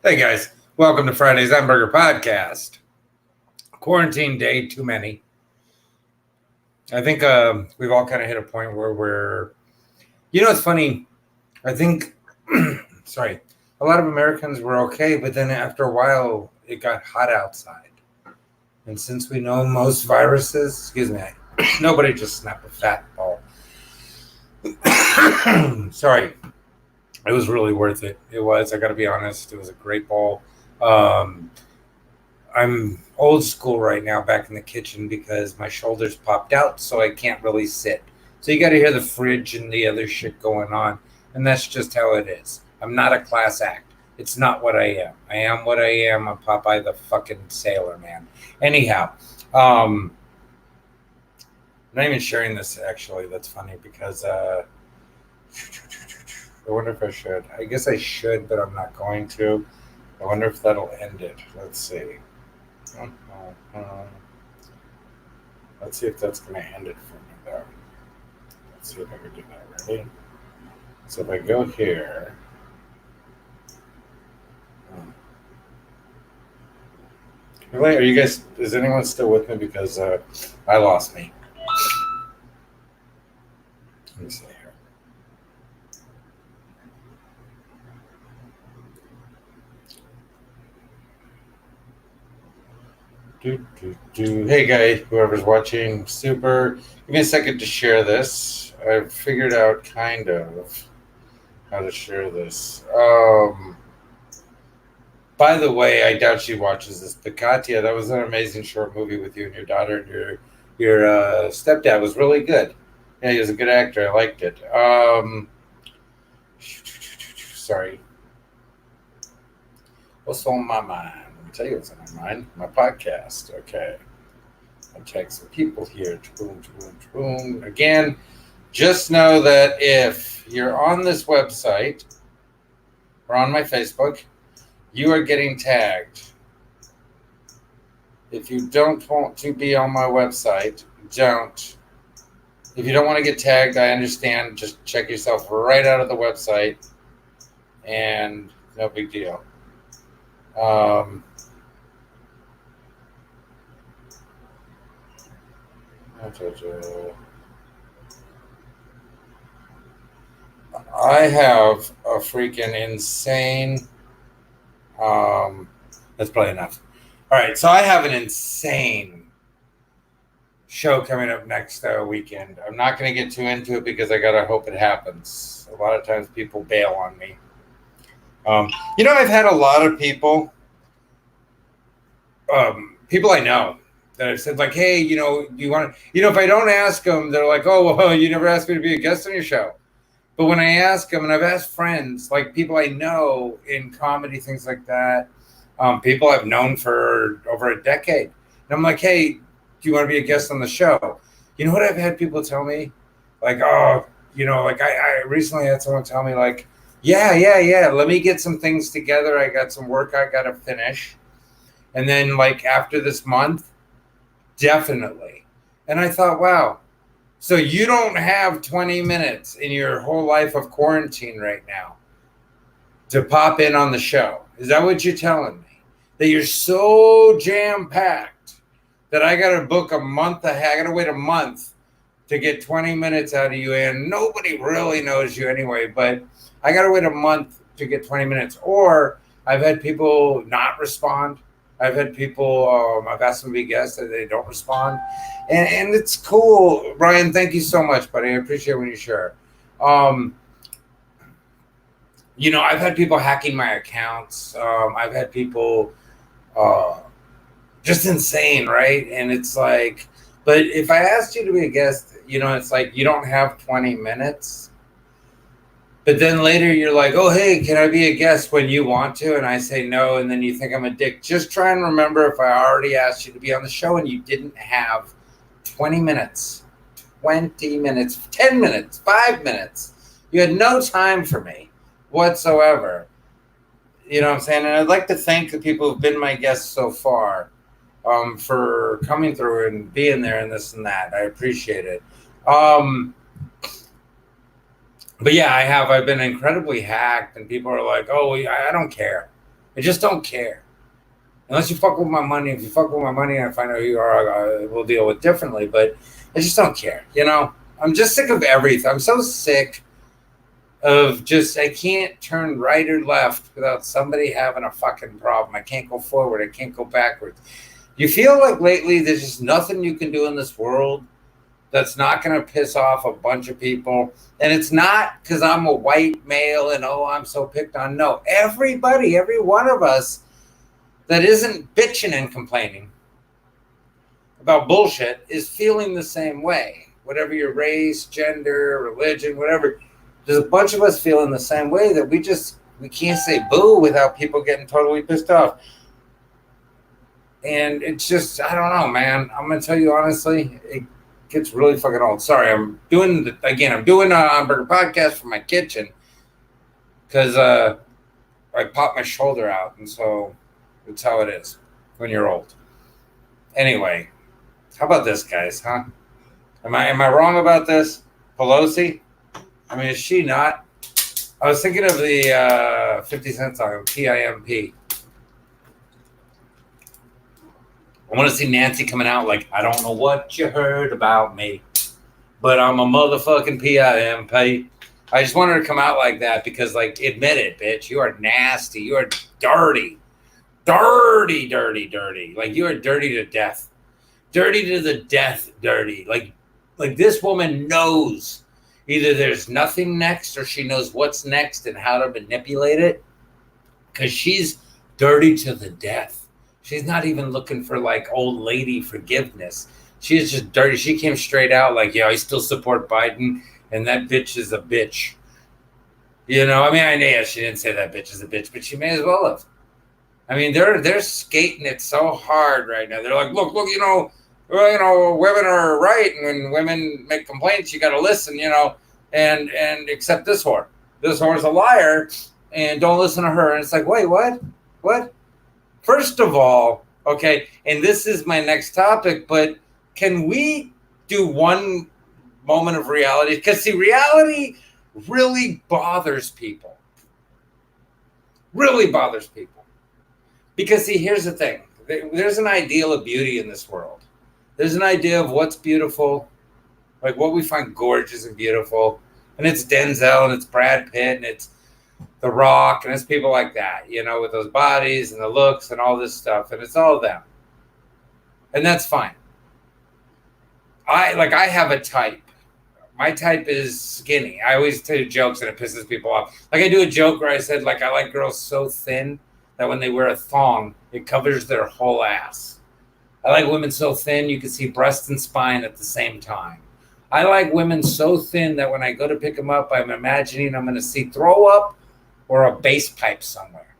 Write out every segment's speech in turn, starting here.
Hey guys, welcome to Friday's Hamburger Podcast. Quarantine day, too many. I think we've all kind of hit a point where it's funny. I think, sorry, a lot of Americans were okay, but then after a while, it got hot outside. And since we know most viruses, nobody just snapped a fat ball. Sorry, it was really worth it. It was, I got to be honest, it was a great ball. Um, I'm old school right now back in the kitchen because my shoulders popped out, so I can't really sit. So you got to hear the fridge and the other shit going on. And that's just how it is. I'm not a class act. It's not what I am. I am what I am. I'm Popeye the fucking Sailor Man. Anyhow, I'm not even sharing this actually. That's funny because I wonder if I should. I guess I should, but I'm not going to. I wonder if that'll end it. Let's see. Let's see if that's going to end it for me, though. Let's see if I can do that. Ready? So if I go here. Really? Are you guys, is anyone still with me? Because I lost me. Let me see here. Hey guys, whoever's watching, super. Give me a second to share this. I've figured out kind of how to share this. By the way, I doubt she watches this, but Katya, that was an amazing short movie with you and your daughter and your stepdad was really good. Yeah, he was a good actor. I liked it. Sorry. What's on my mind? Let me tell you what's on my mind. My podcast. Okay. I'll tag some people here. Boom, boom, boom. Again, just know that if you're on this website or on my Facebook, you are getting tagged. If you don't want to be on my website, don't. If you don't want to get tagged, I understand. Just check yourself right out of the website and no big deal. I have a freaking insane. That's probably enough. All right, so I have an insane show coming up next weekend. I'm not going to get too into it because I gotta hope it happens. A lot of times people bail on me. I've had a lot of people I know that I've said like, hey, you want to, if I don't ask them, they're like, oh, well, you never asked me to be a guest on your show. But when I ask them, and I've asked friends, like people I know in comedy, things like that, people I've known for over a decade, and I'm like, hey, do you want to be a guest on the show? You know what I've had people tell me? Like, oh, like I recently had someone tell me like, yeah, let me get some things together. I got some work I got to finish. And then like after this month, definitely. And I thought, wow, so you don't have 20 minutes in your whole life of quarantine right now to pop in on the show. Is that what you're telling me? That you're so jam-packed that I got to book a month ahead. I got to wait a month to get 20 minutes out of you. And nobody really knows you anyway, but I got to wait a month to get 20 minutes. Or I've had people not respond. I've had people, I've asked them to be guests and they don't respond. And it's cool. Brian, thank you so much, buddy. I appreciate when you share. I've had people hacking my accounts. I've had people just insane, right? And it's like, but if I asked you to be a guest, it's like you don't have 20 minutes. But then later you're like, oh, hey, can I be a guest when you want to? And I say no, and then you think I'm a dick. Just try and remember if I already asked you to be on the show and you didn't have 20 minutes, 20 minutes, 10 minutes, 5 minutes. You had no time for me whatsoever. You know what I'm saying? And I'd like to thank the people who've been my guests so far for coming through and being there and this and that. I appreciate it. But yeah, I've been incredibly hacked and people are like, oh, I don't care. I just don't care. Unless you fuck with my money. If you fuck with my money and I find out who you are, we'll deal with differently. But I just don't care. You know, I'm just sick of everything. I'm so sick of just, I can't turn right or left without somebody having a fucking problem. I can't go forward. I can't go backwards. You feel like lately there's just nothing you can do in this world that's not going to piss off a bunch of people. And it's not because I'm a white male and, oh, I'm so picked on. No, everybody, every one of us that isn't bitching and complaining about bullshit is feeling the same way. Whatever your race, gender, religion, whatever, there's a bunch of us feeling the same way that we can't say boo without people getting totally pissed off. And it's just, I don't know, man. I'm going to tell you honestly, it gets really fucking old. Sorry, I'm doing a hamburger podcast from my kitchen because I popped my shoulder out, and so it's how it is when you're old. Anyway, how about this, guys, huh? Am I wrong about this? Pelosi? I mean, is she not? I was thinking of the 50 Cent song, PIMP. I want to see Nancy coming out like, I don't know what you heard about me, but I'm a motherfucking PIMP. I just want her to come out like that because, like, admit it, bitch. You are nasty. You are dirty. Dirty, dirty, dirty. Like, you are dirty to death. Dirty to the death, dirty. Like this woman knows either there's nothing next or she knows what's next and how to manipulate it because she's dirty to the death. She's not even looking for, like, old lady forgiveness. She's just dirty. She came straight out like, yeah, I still support Biden, and that bitch is a bitch. You know, I mean, I know she didn't say that bitch is a bitch, but she may as well have. I mean, they're skating it so hard right now. They're like, look, you know, women are right, and when women make complaints, you got to listen, you know, and accept this whore. This whore's a liar, and don't listen to her. And it's like, wait, what? What? First of all, okay, and this is my next topic, but can we do one moment of reality? Because, see, reality really bothers people. Really bothers people. Because, see, here's the thing. There's an ideal of beauty in this world. There's an idea of what's beautiful, like what we find gorgeous and beautiful. And it's Denzel, and it's Brad Pitt, and it's The Rock, and it's people like that, you know, with those bodies and the looks and all this stuff. And it's all them. And that's fine. I have a type. My type is skinny. I always tell jokes and it pisses people off. Like, I do a joke where I said, like, I like girls so thin that when they wear a thong, it covers their whole ass. I like women so thin you can see breast and spine at the same time. I like women so thin that when I go to pick them up, I'm imagining I'm going to see throw up or a bass pipe somewhere.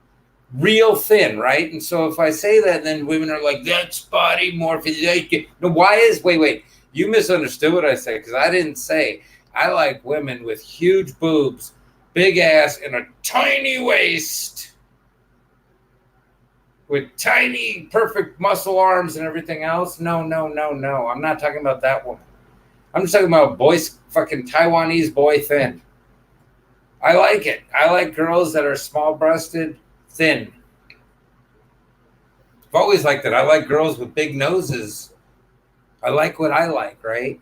Real thin, right? And so if I say that, then women are like, that's body morphine. No, wait. You misunderstood what I said, because I didn't say I like women with huge boobs, big ass, and a tiny waist with tiny, perfect muscle arms and everything else. No. I'm not talking about that woman. I'm just talking about fucking Taiwanese boy thin. I like it. I like girls that are small-breasted, thin. I've always liked it. I like girls with big noses. I like what I like, right?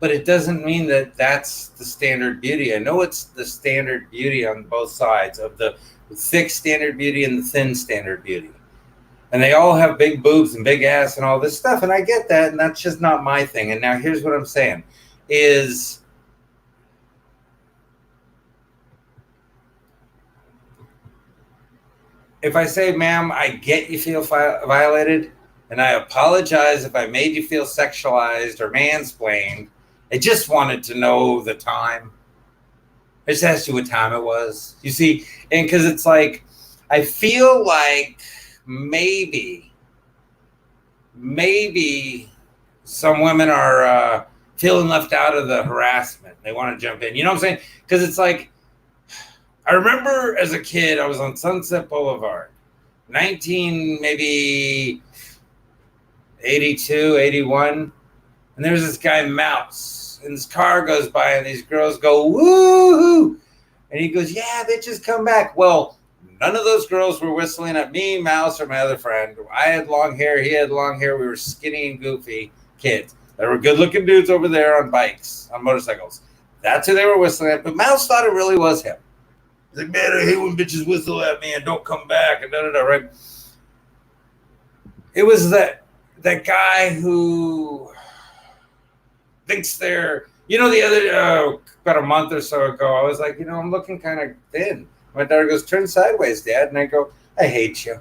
But it doesn't mean that that's the standard beauty. I know it's the standard beauty on both sides of the thick standard beauty and the thin standard beauty. And they all have big boobs and big ass and all this stuff. And I get that. And that's just not my thing. And now here's what I'm saying is if I say, ma'am, I get you feel violated, and I apologize if I made you feel sexualized or mansplained. I just wanted to know the time. I just asked you what time it was. You see, and because it's like, I feel like maybe some women are feeling left out of the harassment. They want to jump in. You know what I'm saying? Because it's like, I remember as a kid, I was on Sunset Boulevard, 82, 81. And there's this guy, Mouse, and this car goes by and these girls go, woo-hoo. And he goes, yeah, bitches, come back. Well, None of those girls were whistling at me, Mouse, or my other friend. I had long hair. He had long hair. We were skinny and goofy kids. There were good-looking dudes over there on bikes, on motorcycles. That's who they were whistling at. But Mouse thought it really was him. He's like, man, I hate when bitches whistle at me and don't come back and da-da-da, right? It was that guy who thinks they're, the other, about a month or so ago, I was like, I'm looking kind of thin. My daughter goes, turn sideways, Dad. And I go, I hate you.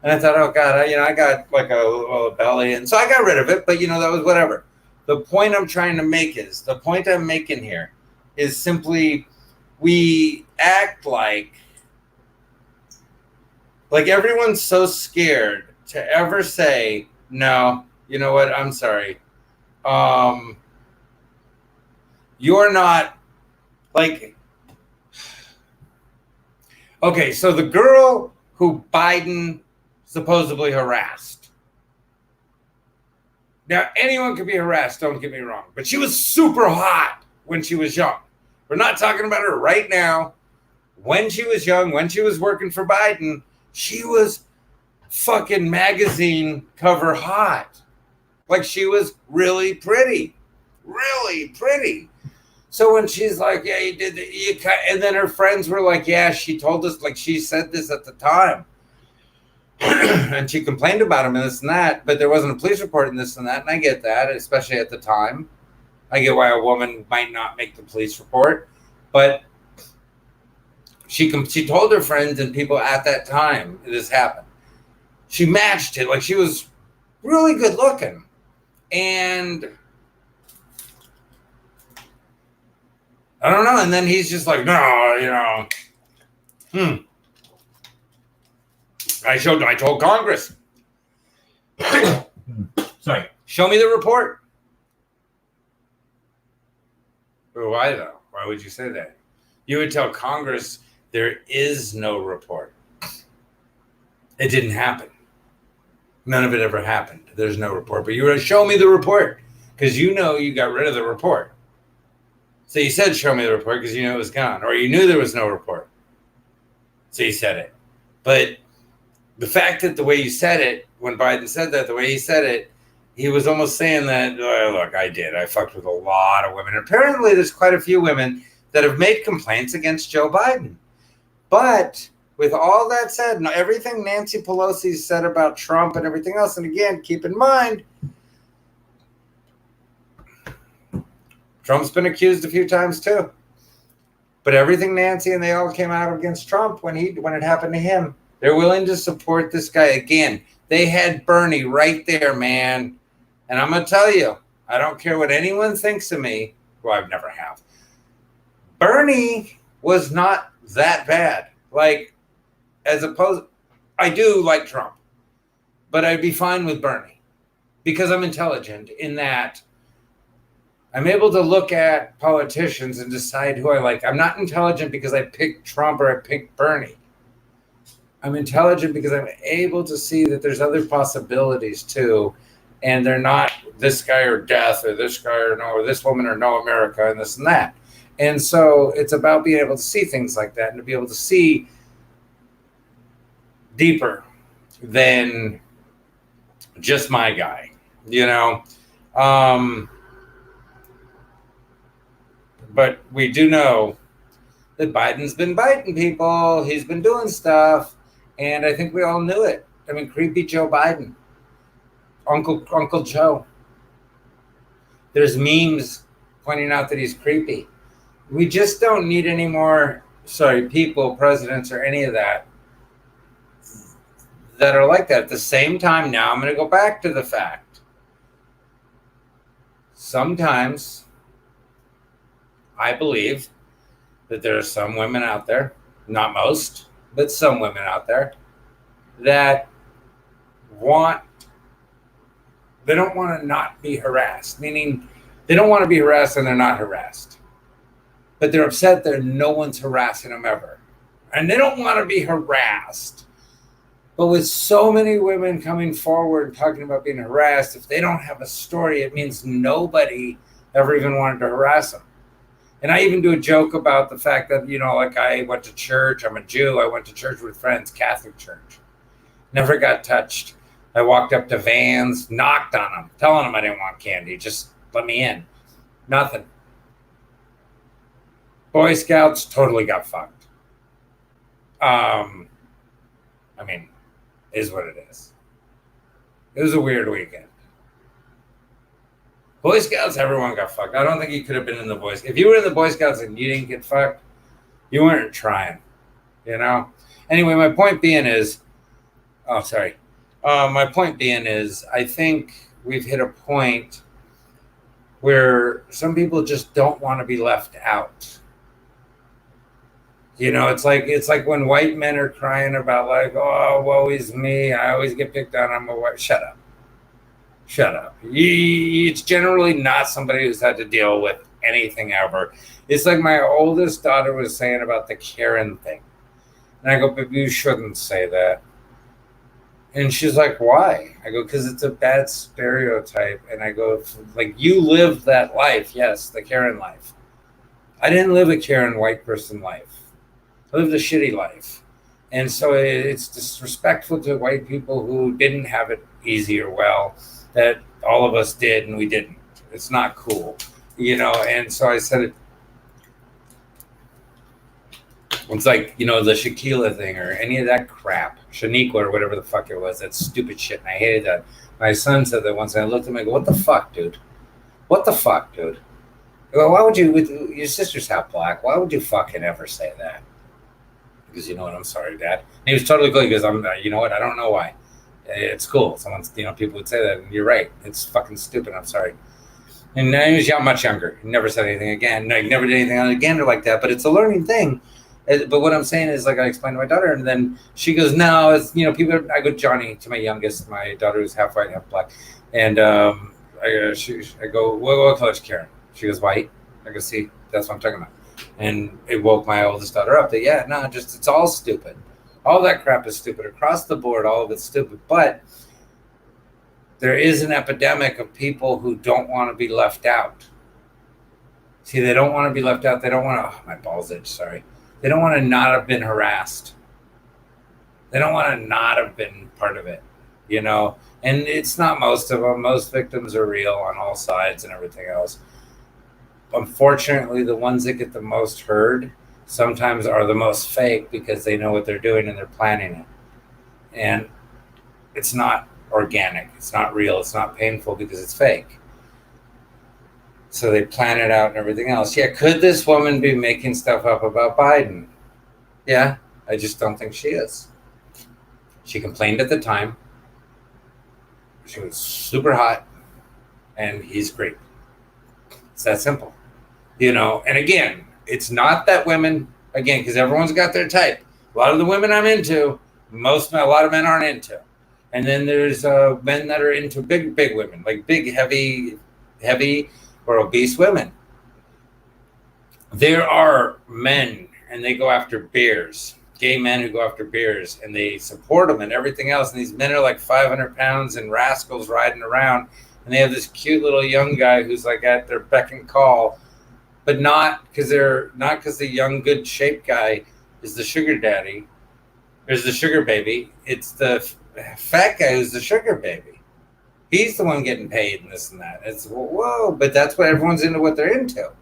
And I thought, oh, God, I got like a little belly. And so I got rid of it. But, that was whatever. The point I'm trying to make is, the point I'm making here is simply we act like everyone's so scared to ever say, no, you know what? I'm sorry. You're not like, okay, so the girl who Biden supposedly harassed. Now, anyone could be harassed, don't get me wrong, but she was super hot when she was young. We're not talking about her right now. When she was young, when she was working for Biden, she was fucking magazine cover hot. Like, she was really pretty. Really pretty. So when she's like, yeah, you did and then her friends were like, yeah, she told us, like, she said this at the time. And she complained about him and this and that, but there wasn't a police report and this and that. And I get that, especially at the time. I get why a woman might not make the police report, but she told her friends and people at that time this happened. She matched it. Like, she was really good looking. And I don't know. And then he's just like, no, I told Congress. Sorry. Show me the report. Why though? Why would you say that? You would tell Congress there is no report. It didn't happen. None of it ever happened. There's no report. But you were to show me the report because you got rid of the report. So you said, show me the report because it was gone. Or you knew there was no report. So you said it. But the fact that the way you said it, when Biden said that, the way he said it, he was almost saying that, look, I fucked with a lot of women. Apparently there's quite a few women that have made complaints against Joe Biden. But with all that said, everything Nancy Pelosi said about Trump and everything else, and again, keep in mind, Trump's been accused a few times too. But everything Nancy and they all came out against Trump when it happened to him. They're willing to support this guy again. They had Bernie right there, man. And I'm going to tell you, I don't care what anyone thinks of me. Well, I've never have. Bernie was not that bad. Like, as opposed, I do like Trump, but I'd be fine with Bernie because I'm intelligent in that I'm able to look at politicians and decide who I like. I'm not intelligent because I picked Trump or I picked Bernie. I'm intelligent because I'm able to see that there's other possibilities too. And they're not this guy or death or this guy or no, or this woman or no America and this and that. And so it's about being able to see things like that and to be able to see deeper than just my guy, But we do know that Biden's been biting people. He's been doing stuff. And I think we all knew it. I mean, creepy Joe Biden. Uncle Joe. There's memes pointing out that he's creepy. We just don't need any more, people, presidents, or any of that are like that. At the same time, now I'm going to go back to the fact. Sometimes I believe that there are some women out there, not most, but some women out there that they don't want to not be harassed, meaning they don't want to be harassed and they're not harassed. But they're upset that no one's harassing them ever. And they don't want to be harassed. But with so many women coming forward talking about being harassed, if they don't have a story, it means nobody ever even wanted to harass them. And I even do a joke about the fact that, like I went to church. I'm a Jew. I went to church with friends, Catholic church. Never got touched. I walked up to vans, knocked on them, telling them I didn't want candy. Just let me in. Nothing. Boy Scouts totally got fucked. I mean, is what it is. It was a weird weekend. Boy Scouts, everyone got fucked. I don't think you could have been in the Boy Scouts. If you were in the Boy Scouts and you didn't get fucked, you weren't trying, Anyway, my point being is, I think we've hit a point where some people just don't want to be left out. It's like when white men are crying about like, oh, woe is me. I always get picked on. I'm a white. Shut up. It's generally not somebody who's had to deal with anything ever. It's like my oldest daughter was saying about the Karen thing. And I go, but you shouldn't say that. And she's like, why? I go, because it's a bad stereotype. And I go, like, you lived that life. Yes, the Karen life. I didn't live a Karen white person life. I lived a shitty life. And so it's disrespectful to white people who didn't have it easy or well, that all of us did and we didn't. It's not cool, And so I said, it's like, the Shaquilla thing or any of that crap, Shaniqua or whatever the fuck it was, that stupid shit. And I hated that. My son said that once, and I looked at him and I go, what the fuck, dude? I go, why would you, with your sister's half black, why would you fucking ever say that? Because I'm sorry, Dad. And he was totally cool. He goes, you know what? I don't know why. It's cool. People would say that, and you're right. It's fucking stupid. I'm sorry. And he was much younger. He never said anything again. No, he never did anything again or like that. But it's a learning thing. But what I'm saying is, like I explained to my daughter, and then she goes, "No, it's people." I go, Johnny, to my youngest, my daughter who's half white, half black, and I go, what color is Karen? She goes, white. I go, see, that's what I'm talking about. And it woke my oldest daughter up that, it's all stupid. All that crap is stupid. Across the board, all of it's stupid. But there is an epidemic of people who don't want to be left out. See, they don't want to be left out. They don't want to, my balls itch, sorry. They don't want to not have been harassed. They don't want to not have been part of it, And it's not most of them. Most victims are real on all sides and everything else. Unfortunately, the ones that get the most heard sometimes are the most fake because they know what they're doing and they're planning it. And it's not organic. It's not real. It's not painful because it's fake. So they plan it out and everything else. Yeah, could this woman be making stuff up about Biden? Yeah, I just don't think she is. She complained at the time. She was super hot, and he's great. It's that simple. And again, it's not that women, because everyone's got their type. A lot of the women I'm into, a lot of men aren't into. And then there's men that are into big women, like big, heavy or obese women. There are men, and they go after bears, gay men who go after bears, and they support them and everything else. And these men are like 500 pounds and rascals riding around. And they have this cute little young guy who's like at their beck and call, but not because the young, good shaped guy is the sugar daddy, is the sugar baby. It's the fat guy who's the sugar baby. He's the one getting paid and this and that. It's whoa, but that's what everyone's into, what they're into.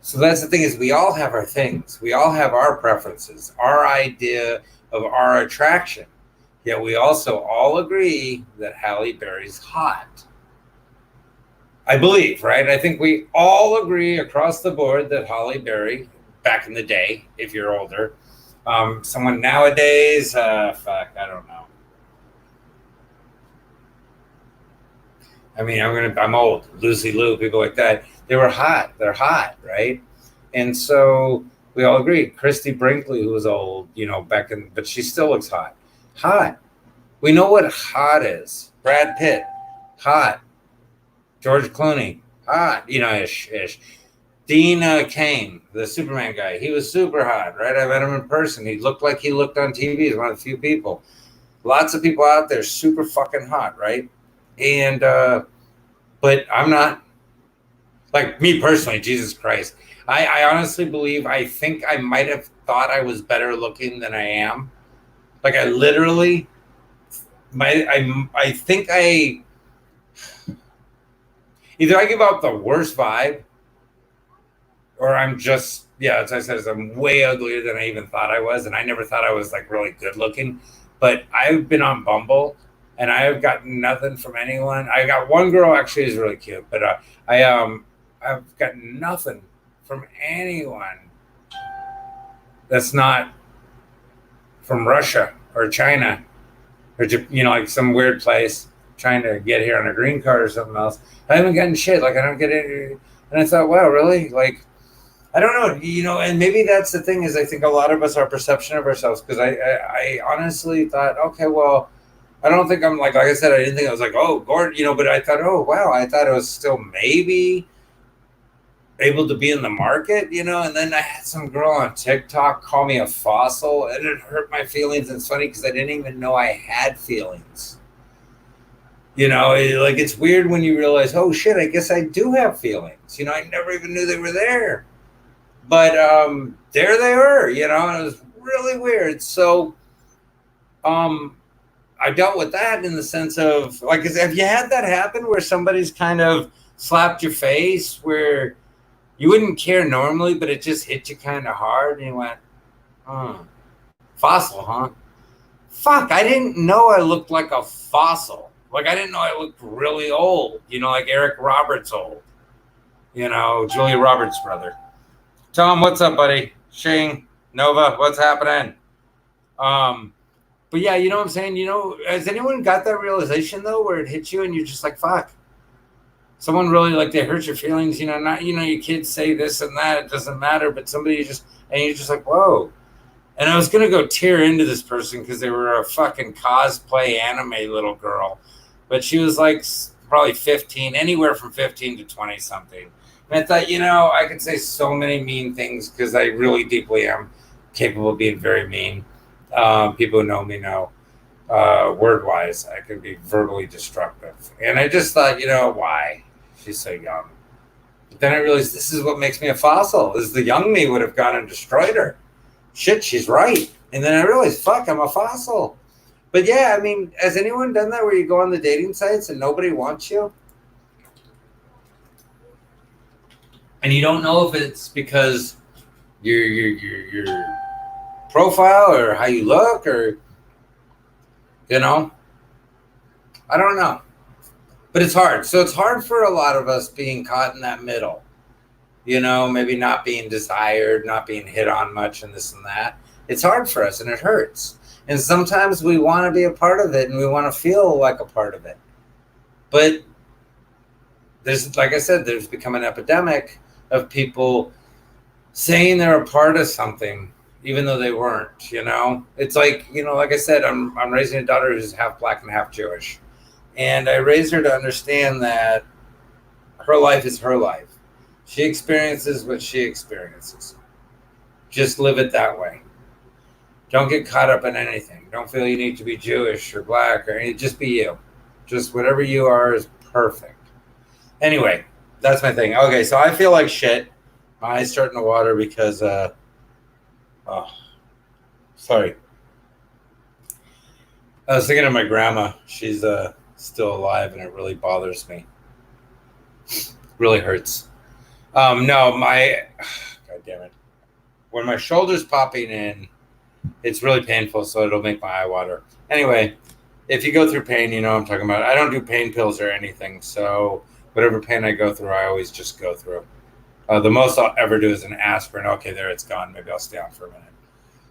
So that's the thing, is we all have our things. We all have our preferences, our idea of our attraction. Yet we also all agree that Halle Berry's hot. I believe, right? I think we all agree across the board that Halle Berry, back in the day, if you're older, someone nowadays, I don't know. I mean, I'm old. Lucy Liu, people like that. They were hot. They're hot, right? And so we all agree. Christy Brinkley, who was old, but she still looks hot. Hot. We know what hot is. Brad Pitt, hot. George Clooney, hot, ish. Dean Cain, the Superman guy, he was super hot, right? I met him in person. He looked like he looked on TV. He's one of the few people. Lots of people out there super fucking hot, right? And, but I'm not. Like me personally, Jesus Christ. I honestly believe, I think I might have thought I was better looking than I am. Like I literally, I think either I give out the worst vibe, or I'm just, yeah, as I said, I'm way uglier than I even thought I was, and I never thought I was like really good looking. But I've been on Bumble, and I have gotten nothing from anyone. I got one girl actually is really cute, but I've got nothing from anyone that's not from Russia or China or like some weird place trying to get here on a green card or something else. I haven't gotten shit. Like I don't get it, and I thought, wow, really? Like I don't know, and maybe that's the thing is I think a lot of us, our perception of ourselves, because I honestly thought, okay, well, I don't think I'm like I said, I didn't think I was like, oh, Gordon, but I thought, oh, wow, I thought it was still maybe able to be in the market, and then I had some girl on TikTok call me a fossil, and it hurt my feelings. And it's funny because I didn't even know I had feelings. Like it's weird when you realize, oh shit, I guess I do have feelings. I never even knew they were there. But there they were, and it was really weird. So I dealt with that in the sense of, like, have you had that happen where somebody's kind of slapped your face where you wouldn't care normally, but it just hit you kind of hard, and you went, fossil, huh? Fuck, I didn't know I looked like a fossil. Like, I didn't know I looked really old, like Eric Roberts old, Julia Roberts' brother. Tom, what's up, buddy? Shane, Nova, what's happening? But yeah, you know what I'm saying? Has anyone got that realization, though, where it hits you and you're just like, fuck. Someone really, like, they hurt your feelings, not, your kids say this and that, it doesn't matter, but somebody and you're just like, whoa. And I was going to go tear into this person because they were a fucking cosplay anime little girl. But she was like probably 15, anywhere from 15 to 20 something. And I thought, I could say so many mean things because I really deeply am capable of being very mean. People who know me know. Word-wise, I can be verbally destructive. And I just thought, why? She's so young. But then I realized this is what makes me a fossil, is the young me would have gone and destroyed her. Shit, she's right. And then I realized, fuck, I'm a fossil. But yeah, I mean, has anyone done that where you go on the dating sites and nobody wants you? And you don't know if it's because your profile or how you look or, I don't know. But it's hard. So it's hard for a lot of us being caught in that middle. Maybe not being desired, not being hit on much and this and that. It's hard for us and it hurts. And sometimes we want to be a part of it and we want to feel like a part of it. But there's, like I said, there's become an epidemic of people saying they're a part of something, even though they weren't, It's like, like I said, I'm raising a daughter who's half black and half Jewish. And I raised her to understand that her life is her life. She experiences what she experiences. Just live it that way. Don't get caught up in anything. Don't feel you need to be Jewish or black or anything. Just be you. Just whatever you are is perfect. Anyway, that's my thing. Okay, so I feel like shit. My eyes starting to water because, sorry. I was thinking of my grandma. She's still alive, and it really bothers me. Really hurts. No, God damn it. When my shoulder's popping in, it's really painful, so it'll make my eye water. Anyway, if you go through pain, you know what I'm talking about. I don't do pain pills or anything, so whatever pain I go through, I always just go through. The most I'll ever do is an aspirin. Okay, there, it's gone. Maybe I'll stay on for a minute.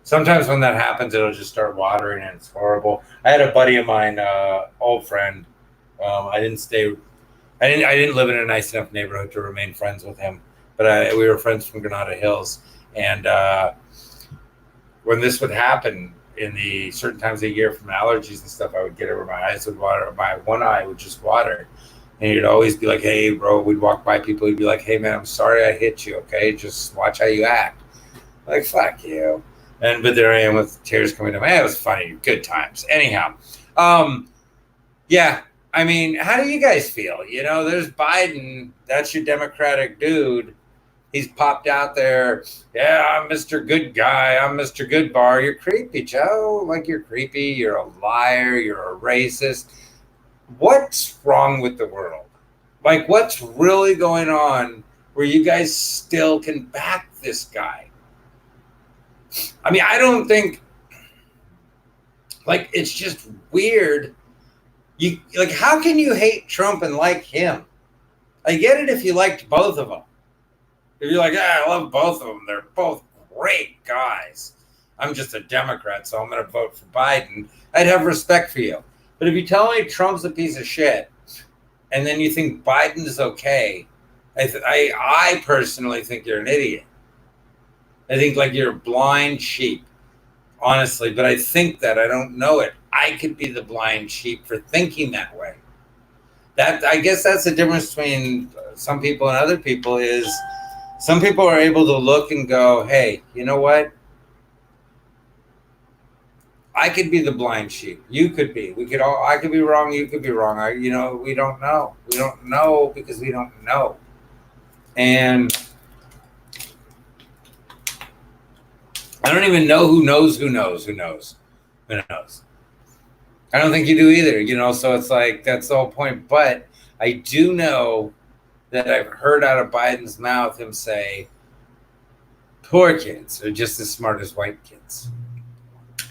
Sometimes when that happens, it'll just start watering, and it's horrible. I had a buddy of mine, old friend. I didn't live in a nice enough neighborhood to remain friends with him, but we were friends from Granada Hills. And when this would happen in the certain times of the year from allergies and stuff, I would get it where my eyes would water. My one eye would just water. And he'd always be like, hey, bro, we'd walk by people. He'd be like, hey, man, I'm sorry I hit you, okay? Just watch how you act. Like, fuck you. But there I am with tears coming to my eye. It was funny. Good times. Anyhow, yeah, I mean, how do you guys feel? There's Biden. That's your Democratic dude. He's popped out there. Yeah, I'm Mr. Good Guy. I'm Mr. Good Bar. You're creepy, Joe. Like, you're creepy. You're a liar. You're a racist. What's wrong with the world? Like, what's really going on where you guys still can back this guy? I mean, I don't think, like, it's just weird. How can you hate Trump and like him? I get it if you liked both of them. If you're like, yeah, I love both of them. They're both great guys. I'm just a Democrat, so I'm going to vote for Biden. I'd have respect for you. But if you tell me Trump's a piece of shit, and then you think Biden is okay, I personally think you're an idiot. I think like you're a blind sheep, honestly. But I think that I don't know it. I could be the blind sheep for thinking that way. I guess that's the difference between some people and other people is some people are able to look and go, hey, you know what? I could be the blind sheep. You could be. I could be wrong. You could be wrong. We don't know. We don't know because we don't know. And I don't even know who knows. Who knows? I don't think you do either, so it's like, that's the whole point. But I do know that I've heard out of Biden's mouth him say, poor kids are just as smart as white kids.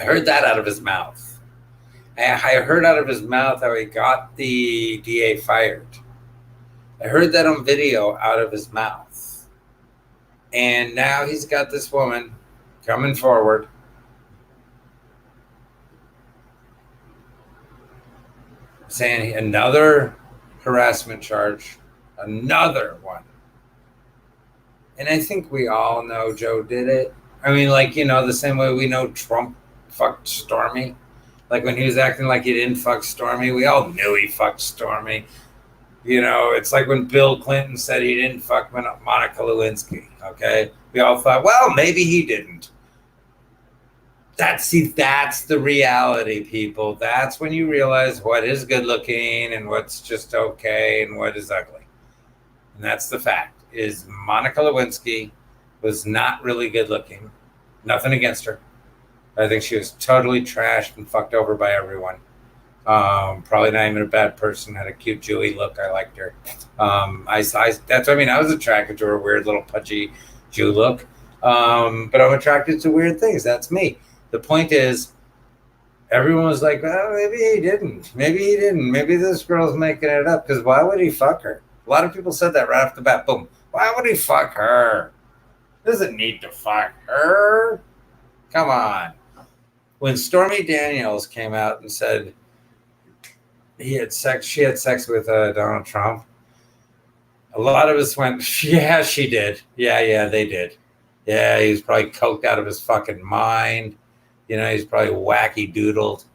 I heard that out of his mouth. I heard out of his mouth how he got the DA fired. I heard that on video out of his mouth. And now he's got this woman coming forward saying another harassment charge, another one. And I think we all know Joe did it. I mean, the same way we know Trump fucked Stormy. Like when he was acting like he didn't fuck Stormy, we all knew he fucked Stormy. It's like when Bill Clinton said he didn't fuck Monica Lewinsky, okay? We all thought, well, maybe he didn't. That's the reality, people. That's when you realize what is good looking and what's just okay and what is ugly. And that's the fact, is Monica Lewinsky was not really good looking. Nothing against her. I think she was totally trashed and fucked over by everyone. Probably not even a bad person. Had a cute Jewy look. I liked her. That's what I mean. I was attracted to her weird little pudgy Jew look. But I'm attracted to weird things. That's me. The point is, everyone was like, well, maybe he didn't. Maybe this girl's making it up. Because why would he fuck her? A lot of people said that right off the bat. Boom. Why would he fuck her? He doesn't need to fuck her. Come on. When Stormy Daniels came out and said she had sex with Donald Trump, a lot of us went, yeah, she did. Yeah, they did. Yeah, he was probably coked out of his fucking mind. He's probably wacky doodled.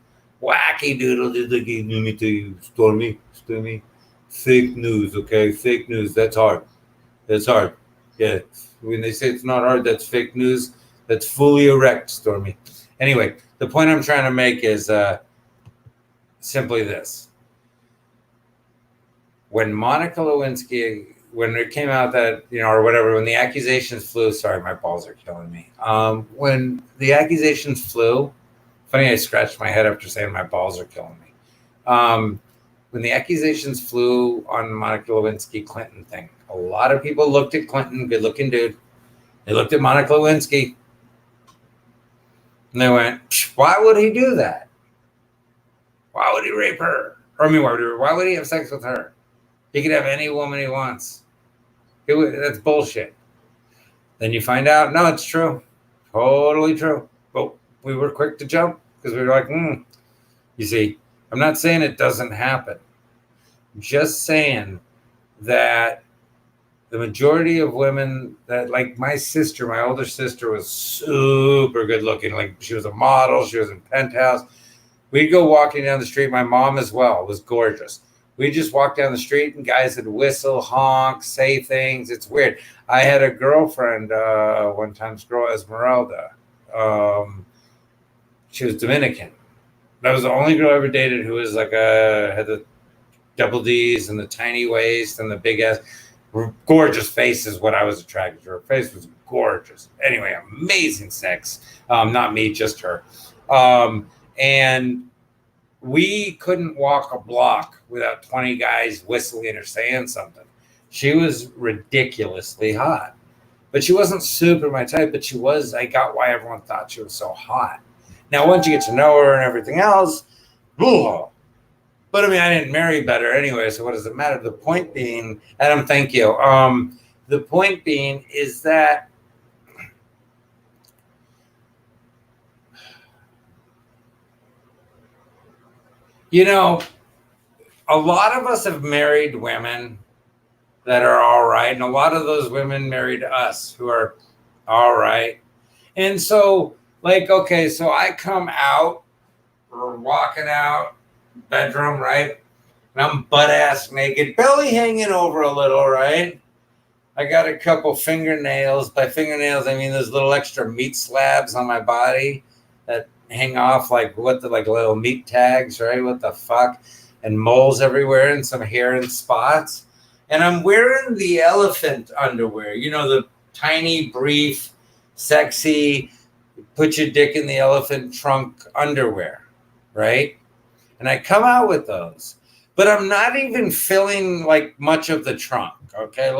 Let me tell you, Stormy. Fake news, okay? Fake news. That's hard. Yeah. When they say it's not hard, that's fake news. That's fully erect, Stormy. Anyway, the point I'm trying to make is simply this. When Monica Lewinsky, when it came out that, or whatever, when the accusations flew, sorry, my balls are killing me. When the accusations flew, funny, I scratched my head after saying my balls are killing me. When the accusations flew on Monica Lewinsky Clinton thing, a lot of people looked at Clinton, good looking dude. They looked at Monica Lewinsky and they went, why would he do that? Why would he rape her? Or I mean, why would he have sex with her? He could have any woman he wants. That's bullshit. Then you find out, no, it's true. Totally true. But we were quick to jump because we were like, You see, I'm not saying it doesn't happen. I'm just saying that the majority of women that, like my older sister was super good looking. Like she was a model. She was in Penthouse. We'd go walking down the street. My mom as well was gorgeous. We just walk down the street and guys would whistle, honk, say things. It's weird. I had a girlfriend one time, this girl Esmeralda. She was Dominican. That was the only girl I ever dated who was like had the double D's and the tiny waist and the big ass. Gorgeous face is what I was attracted to. Her face was gorgeous. Anyway, amazing sex. Not me, just her. And we couldn't walk a block without 20 guys whistling or saying something. She was ridiculously hot. But she wasn't super my type, but she was. I got why everyone thought she was so hot. Now, once you get to know her and everything else, ugh. But I mean, I didn't marry better anyway, so what does it matter? The point being, Adam, thank you. The point being is that a lot of us have married women that are all right, and a lot of those women married us who are all right. And so, okay, so I come out, we're walking out, bedroom, right? And I'm butt ass naked, belly hanging over a little, right? I got a couple fingernails. By fingernails, I mean those little extra meat slabs on my body that hang off like little meat tags, right? What the fuck? And moles everywhere and some hair and spots. And I'm wearing the elephant underwear, the tiny, brief, sexy, put your dick in the elephant trunk underwear, right? And I come out with those, but I'm not even filling like much of the trunk. Okay,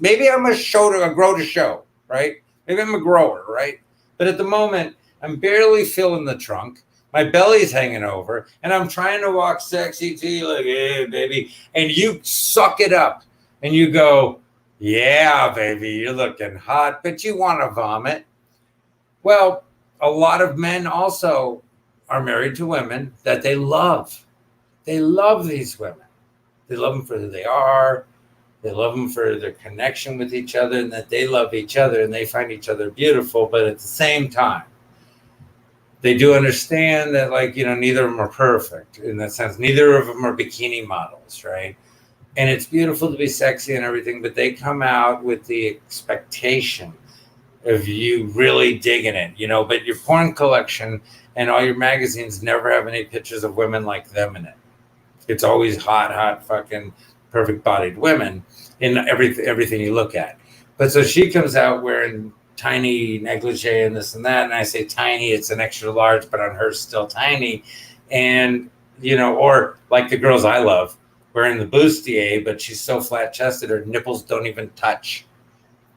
maybe I'm a grow to show, right? Maybe I'm a grower, right? But at the moment, I'm barely filling the trunk. My belly's hanging over, and I'm trying to walk sexy to you, like, hey, baby. And you suck it up, and you go, yeah, baby, you're looking hot, but you want to vomit. Well, a lot of men also are married to women that they love. They love these women. They love them for who they are. They love them for their connection with each other, and that they love each other and they find each other beautiful. But at the same time, they do understand that, neither of them are perfect in that sense. Neither of them are bikini models, right? And it's beautiful to be sexy and everything, but they come out with the expectation of you really digging it, but your porn collection and all your magazines never have any pictures of women like them in it. It's always hot, fucking perfect bodied women in everything you look at. But so she comes out wearing tiny negligee and this and that. And I say tiny, it's an extra large, but on her still tiny. And, or like the girls I love wearing the bustier, but she's so flat chested, her nipples don't even touch,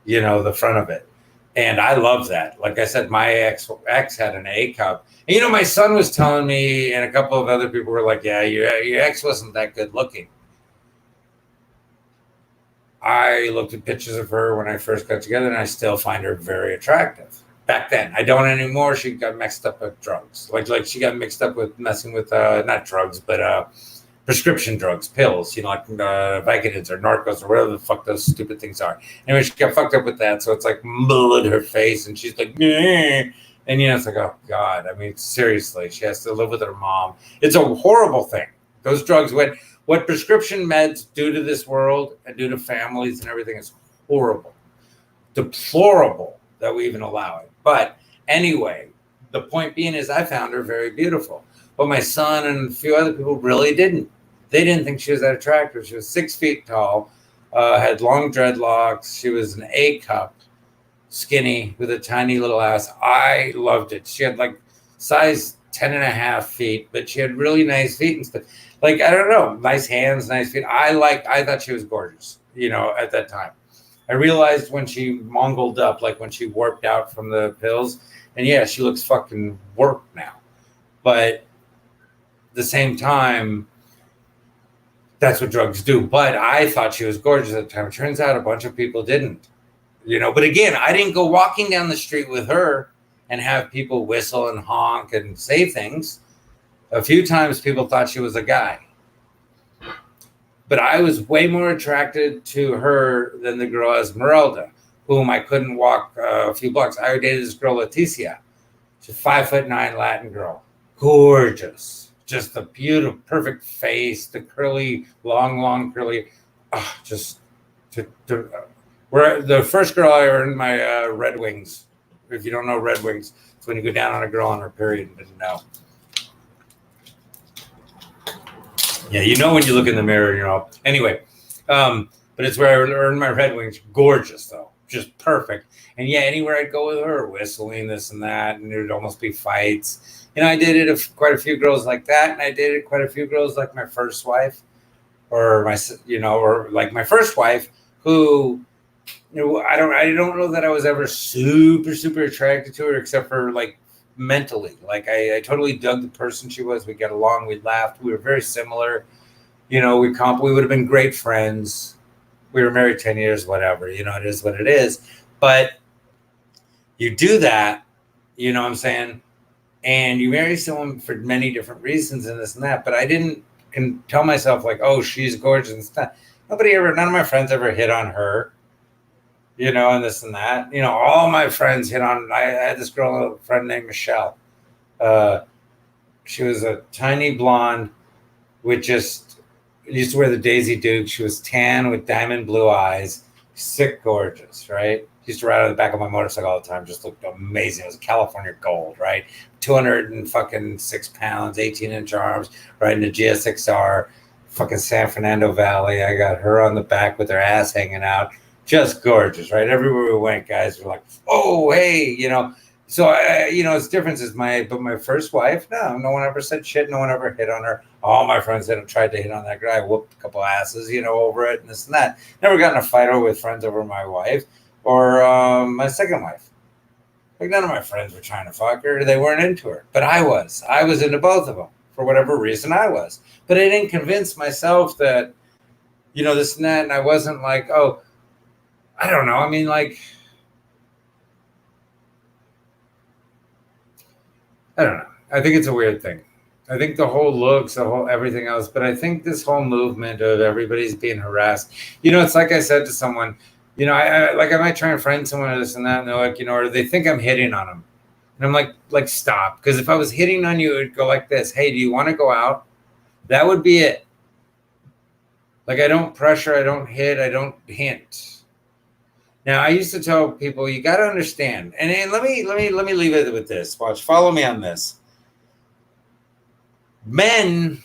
the front of it. And I love that. Like I said, my ex had an A cup. And, my son was telling me, and a couple of other people were like, yeah, your ex wasn't that good looking. I looked at pictures of her when I first got together, and I still find her very attractive. Back then, I don't anymore. She got mixed up with drugs. Like she got mixed up with messing with, not drugs, but prescription drugs, pills, like Vicodins or Narcos or whatever the fuck those stupid things are. Anyway, she got fucked up with that. So it's like blood her face, and she's like, meh. And it's like, oh God, I mean, seriously, she has to live with her mom. It's a horrible thing. Those drugs, what prescription meds do to this world and do to families and everything is horrible, deplorable that we even allow it. But anyway, the point being is I found her very beautiful. But my son and a few other people really didn't. They didn't think she was that attractive. She was 6 feet tall, had long dreadlocks. She was an A cup, skinny with a tiny little ass. I loved it. She had size 10.5 feet, but she had really nice feet and stuff. I don't know, nice hands, nice feet. I thought she was gorgeous, at that time. I realized when she mongled up, when she warped out from the pills, and yeah, she looks fucking warped now. But at the same time, that's what drugs do. But I thought she was gorgeous at the time. It turns out a bunch of people didn't, But again, I didn't go walking down the street with her and have people whistle and honk and say things. A few times people thought she was a guy. But I was way more attracted to her than the girl Esmeralda, whom I couldn't walk a few blocks. I dated this girl, Leticia. She's a 5'9" Latin girl. Gorgeous. Just the beautiful, perfect face, the curly, long curly. We're the first girl I earned my Red Wings. If you don't know Red Wings, it's when you go down on a girl on her period and didn't know. Yeah, you know when you look in the mirror and you're all anyway. But it's where I earned my Red Wings. Gorgeous though, just perfect. And yeah, anywhere I'd go with her, whistling this and that, and there'd almost be fights. You know, I dated quite a few girls like that, and I dated quite a few girls like my first wife, or or like my first wife, who, I don't know that I was ever super attracted to her, except for like mentally. Like I totally dug the person she was. We got along. We laughed. We were very similar. We would have been great friends. We were married 10 years, whatever. It is what it is. But you do that, you know what I'm saying? And you marry someone for many different reasons and this and that. But I can tell myself like, oh, she's gorgeous and stuff. None of my friends ever hit on her, and this and that. All my friends hit on, I had this girl, a friend named Michelle. She was a tiny blonde with used to wear the Daisy Duke. She was tan with diamond blue eyes, sick gorgeous, right? Used to ride on the back of my motorcycle all the time. Just looked amazing. It was California gold, right? 206 pounds, 18-inch arms, riding a GSXR, fucking San Fernando Valley. I got her on the back with her ass hanging out. Just gorgeous, right? Everywhere we went, guys were like, oh, hey, So, it's differences. But my first wife, no one ever said shit. No one ever hit on her. All my friends that have tried to hit on that girl, I whooped a couple asses, over it and this and that. Never got in a fight with friends over my wife or my second wife. Like none of my friends were trying to fuck her. They weren't into her. But I was. I was into both of them for whatever reason I was. But I didn't convince myself that, this and that. And I wasn't like, oh, I don't know. I mean, like, I don't know. I think it's a weird thing. I think the whole looks, the whole everything else, but I think this whole movement of everybody's being harassed, it's like I said to someone, I might try and friend someone or this and that, and they're like, or they think I'm hitting on them. And I'm like, stop. Because if I was hitting on you, it would go like this. Hey, do you want to go out? That would be it. Like, I don't pressure, I don't hit, I don't hint. Now, I used to tell people, you got to understand, and let me leave it with this. Watch, follow me on this. Men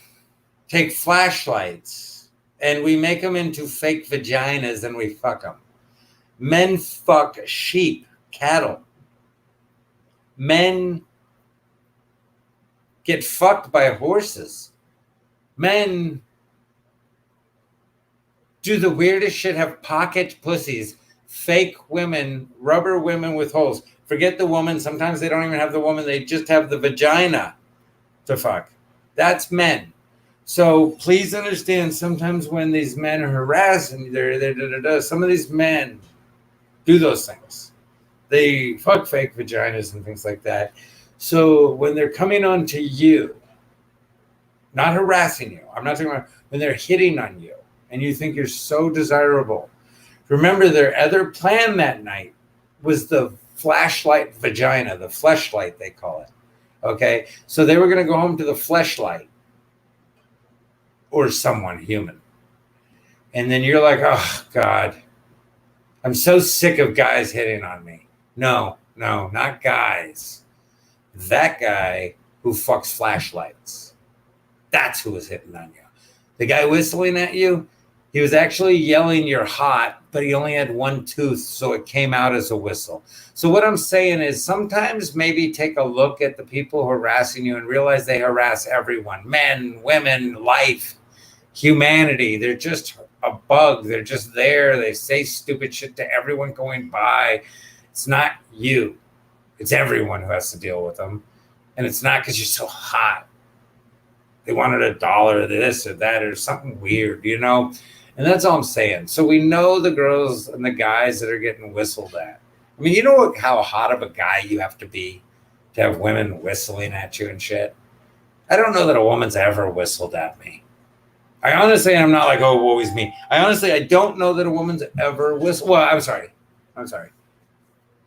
take flashlights and we make them into fake vaginas and we fuck them. Men fuck sheep, cattle. Men get fucked by horses. Men do the weirdest shit, have pocket pussies, fake women, rubber women with holes. Forget the woman. Sometimes they don't even have the woman. They just have the vagina to fuck. That's men. So please understand, sometimes when these men are harassing, some of these men do those things. They fuck fake vaginas and things like that. So when they're coming on to you, not harassing you, I'm not talking about when they're hitting on you and you think you're so desirable, remember their other plan that night was the flashlight vagina, the fleshlight they call it. Okay, so they were going to go home to the fleshlight or someone human. And then you're like, oh, God, I'm so sick of guys hitting on me. No, not guys. That guy who fucks flashlights. That's who was hitting on you. The guy whistling at you, he was actually yelling you're hot, but he only had one tooth, so it came out as a whistle. So what I'm saying is sometimes maybe take a look at the people harassing you and realize they harass everyone. Men, women, life, humanity. They're just a bug. They're just there. They say stupid shit to everyone going by. It's not you. It's everyone who has to deal with them. And it's not because you're so hot. They wanted $1 or this or that or something weird, And that's all I'm saying. So we know the girls and the guys that are getting whistled at. I mean, how hot of a guy you have to be to have women whistling at you and shit. I don't know that a woman's ever whistled at me. I honestly, I'm not like, oh, woe is me. I don't know that a woman's ever whistled. Well, I'm sorry.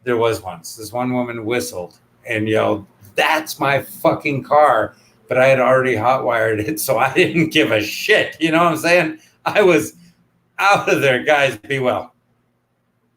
There was once. This one woman whistled and yelled, "That's my fucking car." But I had already hotwired it, so I didn't give a shit. You know what I'm saying? I was out of there, guys. Be well.